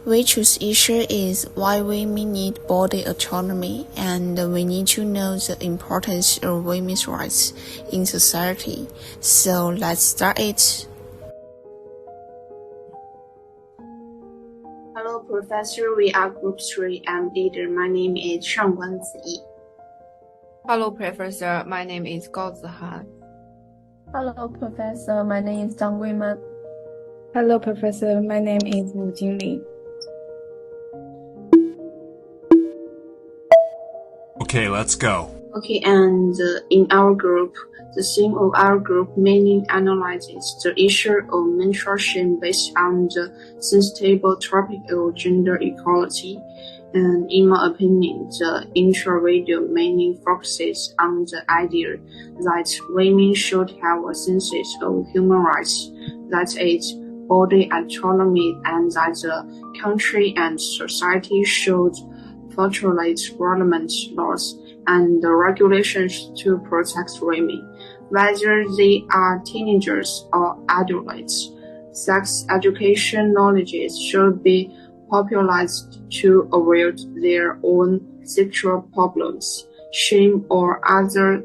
We choose issue is why women need body autonomy, and we need to know the importance of women's rights in society. So let's start it. Hello, Professor. We are Group 3. I'm leader. My name is Shangguan Ziyi. Hello, Professor. My name is Gao Zihan. Hello, Professor. My name is Zhang Guiman. Hello, Professor. My name is Wu Jingli. Okay, let's go. Okay, and in our group, the theme of our group mainly analyzes the issue of menstruation based on the sensitive topic of gender equality. And in my opinion, the intro video mainly focuses on the idea that women should have a sense of human rights, that is, body autonomy, and that the country and society should formulate relevant laws and regulations to protect women, whether they are teenagers or adults. Sex education knowledge should be popularized to avoid their own sexual problems, shame, or other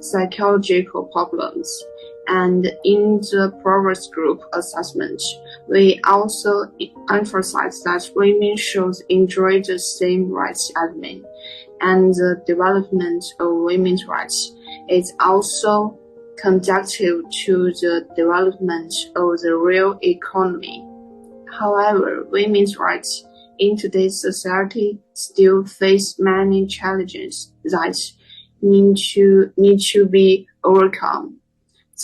psychological problems. And in the progress group assessment, we also emphasize that women should enjoy the same rights as men, and the development of women's rights is also conducive to the development of the real economy. However, women's rights in today's society still face many challenges that need to be overcome.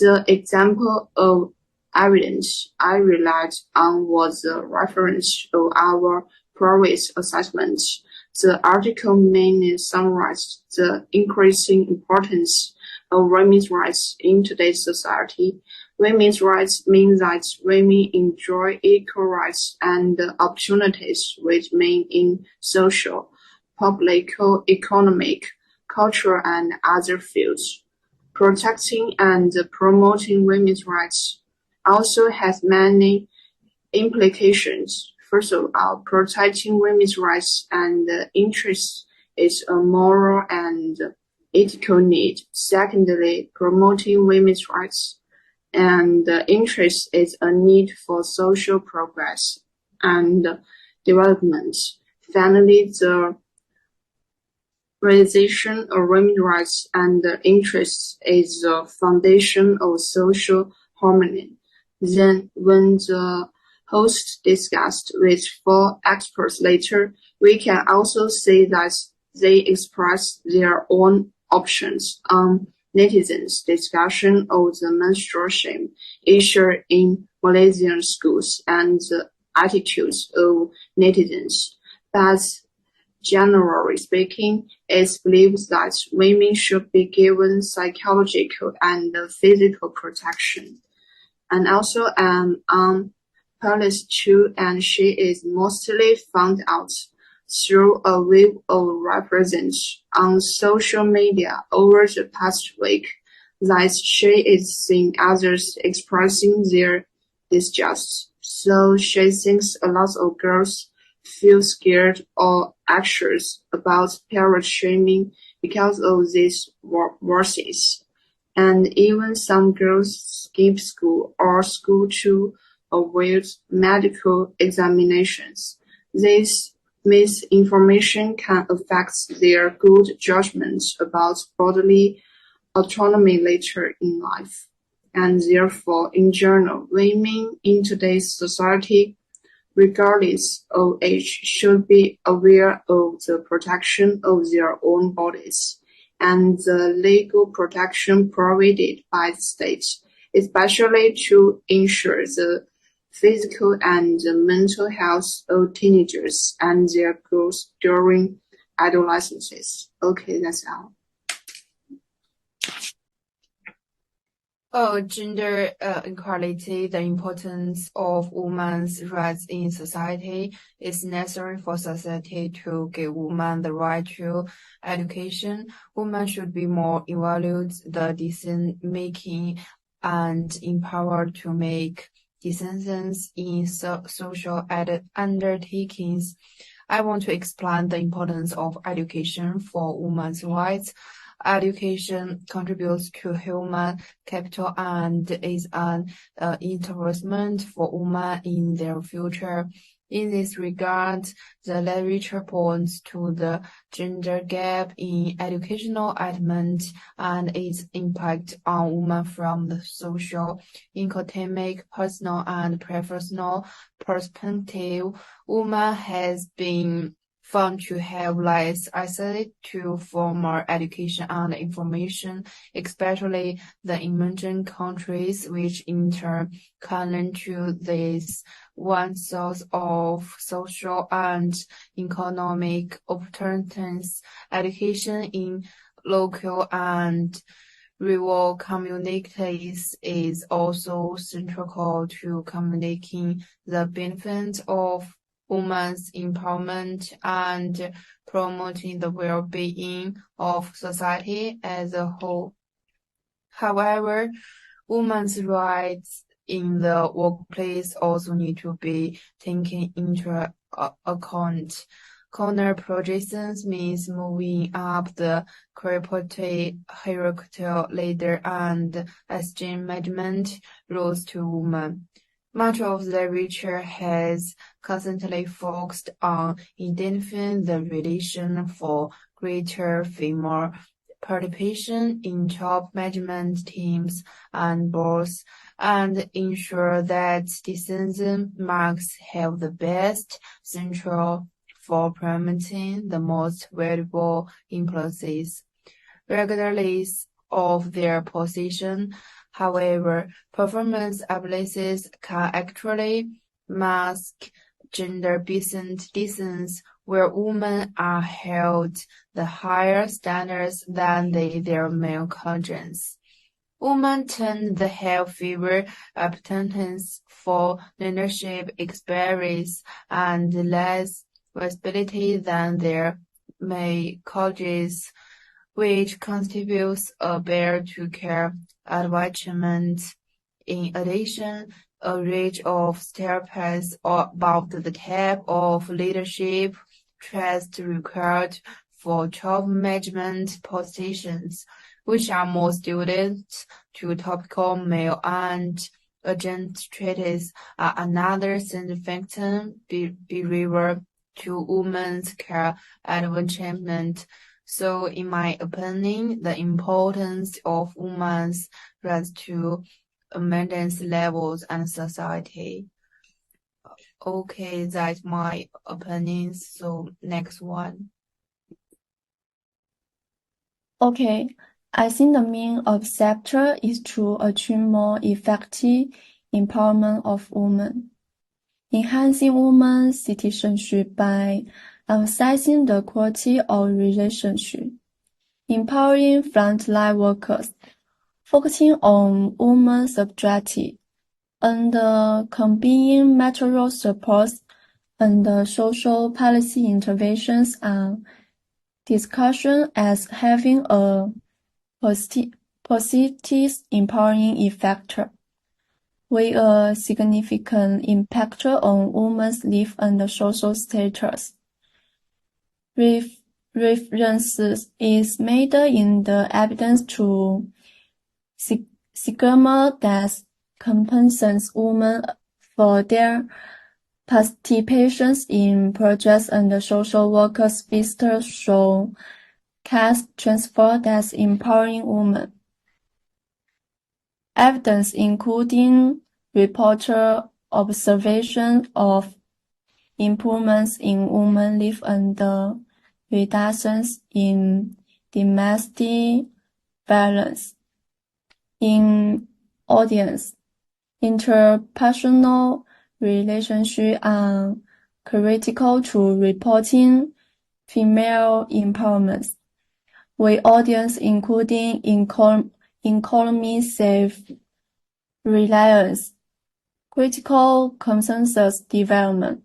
The example of evidence I relied on was the reference of our previous assessment. The article mainly summarized the increasing importance of women's rights in today's society. Women's rights mean that women enjoy equal rights and opportunities with men in social, political, economic, cultural, and other fields. Protecting and promoting women's rights also has many implications. First of all, protecting women's rights and interests is a moral and ethical need. Secondly, promoting women's rights and interests is a need for social progress and development. Finally, the realization of women's rights and interests is the foundation of social harmony. Then, when the host discussed with 4 experts later, we can also say that they express their own options on netizens' discussion of the menstruation issue in Malaysian schools and the attitudes of netizens. But generally speaking, it's believed that women should be given psychological and physical protection. And also on Palace 2, and she is mostly found out through a wave of references on social media over the past week that she is seeing others expressing their disgust. So she thinks a lot of girls feel scared or anxious about period shaming because of these verses. And even some girls skip school or school to avoid medical examinations. This misinformation can affect their good judgment about bodily autonomy later in life. And therefore, in general, women in today's society, regardless of age, should be aware of the protection of their own bodies and the legal protection provided by the state, especially to ensure the physical and mental health of teenagers and their growth during adolescence. Okay, that's all. Gender equality, the importance of women's rights in society is necessary for society to give women the right to education. Women should be more involved in the decision making and empowered to make decisions in social undertakings. I want to explain the importance of education for women's rights. Education contributes to human capital and is an investment for women in their future. In this regard, the literature points to the gender gap in educational attainment and its impact on women from the social, economic, personal, and professional perspective. Women has been found to have less access to formal education and information, especially the emerging countries, which in turn can lead to this one source of social and economic opportunities. Education in local and rural communities is also central to communicating the benefits of women's empowerment and promoting the well-being of society as a whole. However, women's rights in the workplace also need to be taken into account. Corner projections means moving up the corporate hierarchical ladder and assigning management roles to women. Much of the literature has constantly focused on identifying the relation for greater female participation in top management teams and boards, and ensure that decision makers have the best central for promoting the most valuable employees, regardless of their position. However, performance analysis can actually mask gender-based decisions where women are held the higher standards than their male counterparts. Women tend to have fewer opportunities for leadership experience and less visibility than their male colleagues, which constitutes a barrier to career advancement. In addition, a range of stereotypes about the type of leadership traits required for top management positions, which are more suited to typical male and agent traits, are another significant barrier to women's career advancement. So, in my opinion, the importance of women's rights to maintenance levels and society. Okay, that's my opinion. So, next one. Okay, I think the main objective is to achieve more effective empowerment of women, enhancing women's citizenship by emphasizing the quality of relationship, empowering frontline workers, focusing on women's subjectivity, and combining material supports and social policy interventions and discussion as having a positive empowering effect, with a significant impact on women's life and social status. Reference is made in the evidence to stigma that compensates women for their participations in projects and social workers visitors show caste transfer that's empowering women. Evidence including reporter observation of improvements in women life and reductions in domestic violence. In audience, interpersonal relationships are critical to reporting female empowerment, with audience including economy self-reliance, critical consensus development,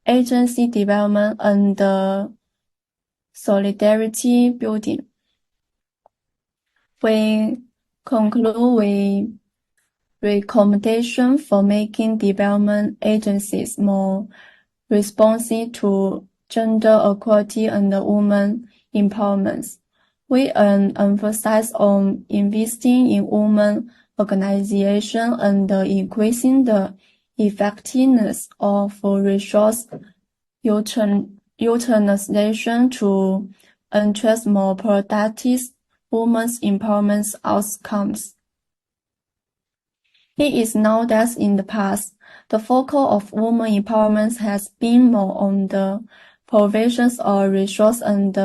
agency development, and solidarity building. We conclude with recommendation for making development agencies more responsive to gender equality and women empowerment. We emphasize on investing in women organization and increasing the effectiveness of resource utilization to address more productive women's empowerment outcomes. It is now that in the past, the focus of women empowerment has been more on the provisions of resource and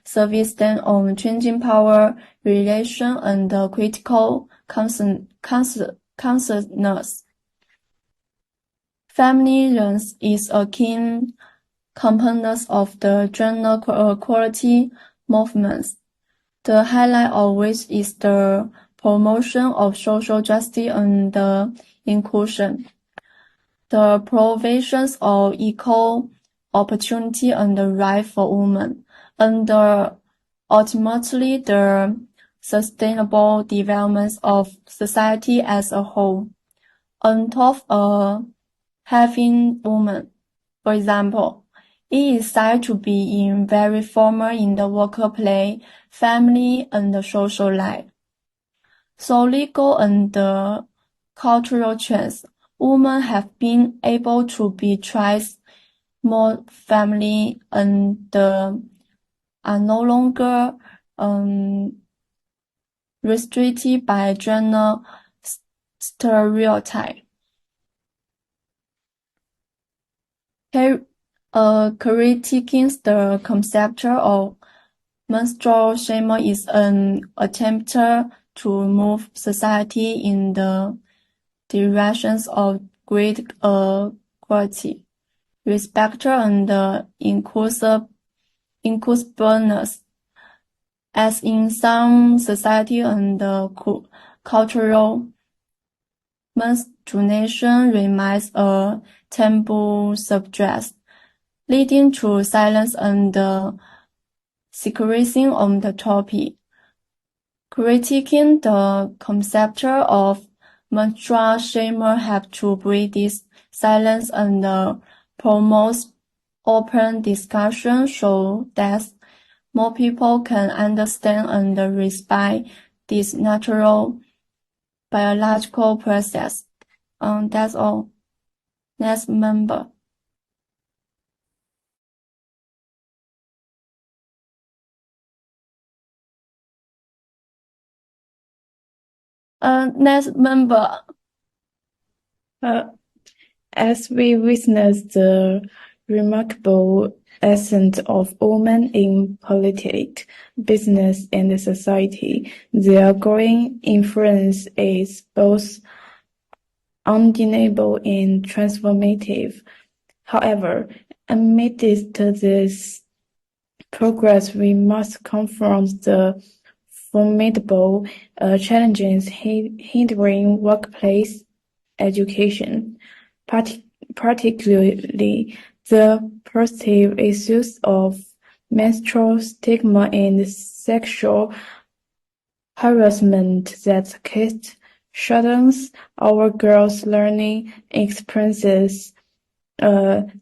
service than on changing power relation and critical concerns. Feminism is a key component of the gender equality movement, the highlight of which is the promotion of social justice and inclusion, the provisions of equal opportunity and the right for women, and ultimately the sustainable development of society as a whole. On top of having women, for example, it is said to be in very formal in the workplace, family, and the social life. So legal and cultural trends, women have been able to be treated more family and are no longer restricted by gender stereotype. Critiquing the concept of menstrual shame is an attempt to move society in the directions of great equality, respect, and inclusiveness, as in some society and cultural menstruation remains a taboo subject, leading to silence and secrecy on the topic. Critiquing the concept of menstrual shame helps to break this silence and promote open discussion so that more people can understand and respect this natural biological process. That's all. Next member. Next member. As we witness the remarkable ascent of women in politics, business, and society, their growing influence is both undeniable and transformative. However, amidst this progress, we must confront the formidable challenges hindering workplace education, particularly the perceived issues of menstrual stigma and sexual harassment that cast shadows our girls' learning experiences,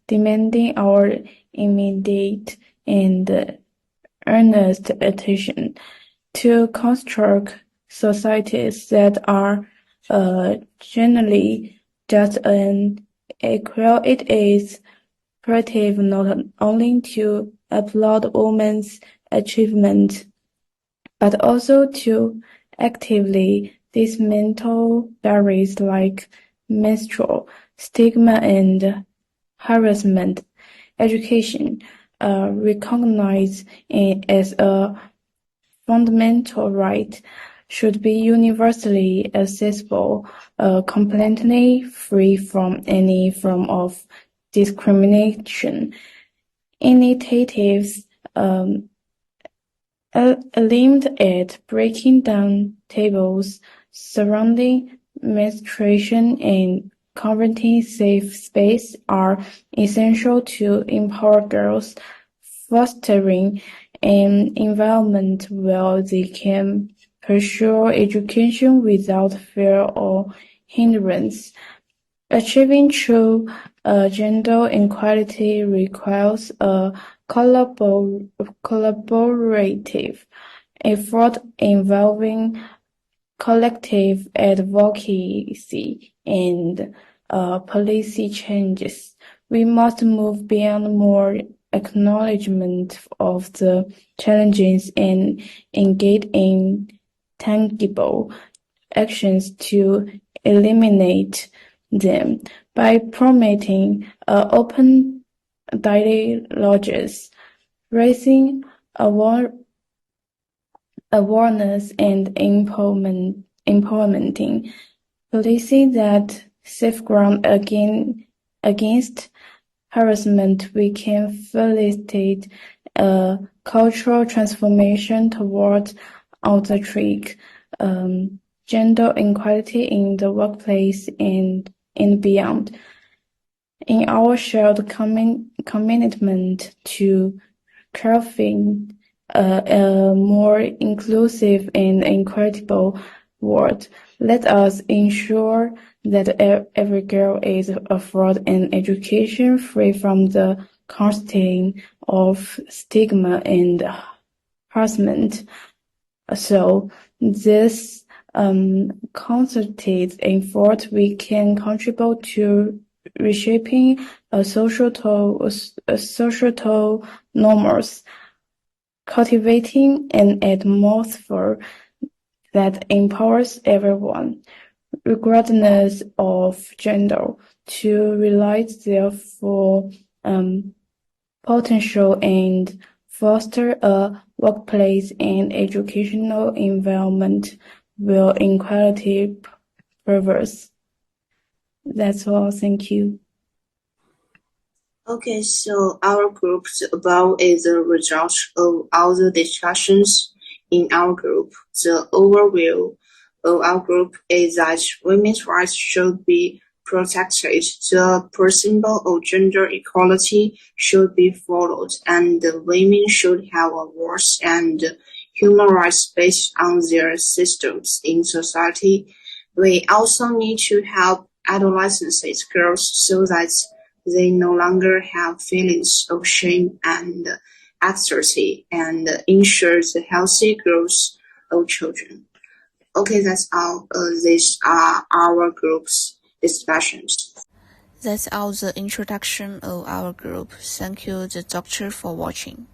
demanding our immediate and earnest attention to construct societies that are generally just and equal. It is imperative not only to applaud women's achievement, but also to actively dismantle barriers like menstrual stigma and harassment. Education, recognized as a fundamental right, should be universally accessible, completely free from any form of discrimination. Initiatives aimed at breaking down taboos surrounding menstruation and creating safe space are essential to empower girls, fostering an environment where they can pursue education without fear or hindrance. Achieving true gender equality requires a collaborative effort involving collective advocacy and policy changes. We must move beyond more acknowledgement of the challenges and engage in tangible actions to eliminate them by promoting open dialogues, raising awareness and implementing policies that safeguard against harassment. We can facilitate a cultural transformation towards authentic gender equality in the workplace and beyond. In our shared commitment to crafting a more inclusive and equitable world, let us ensure that every girl is afforded an education free from the constant of stigma and harassment. So this concerted effort, we can contribute to reshaping societal norms, cultivating an atmosphere that empowers everyone, regardless of gender, to realize their full potential and foster a workplace and educational environment where equality prevails. That's all. Thank you. Okay, so our group's above is the result of all the discussions in our group. The overview of our group is that women's rights should be protected, the principle of gender equality should be followed, and women should have a voice and human rights based on their systems in society. We also need to help adolescent girls so that they no longer have feelings of shame and anxiety and ensure the healthy growth of children. Okay, that's all. These are our group's discussions. That's all the introduction of our group. Thank you, the doctor, for watching.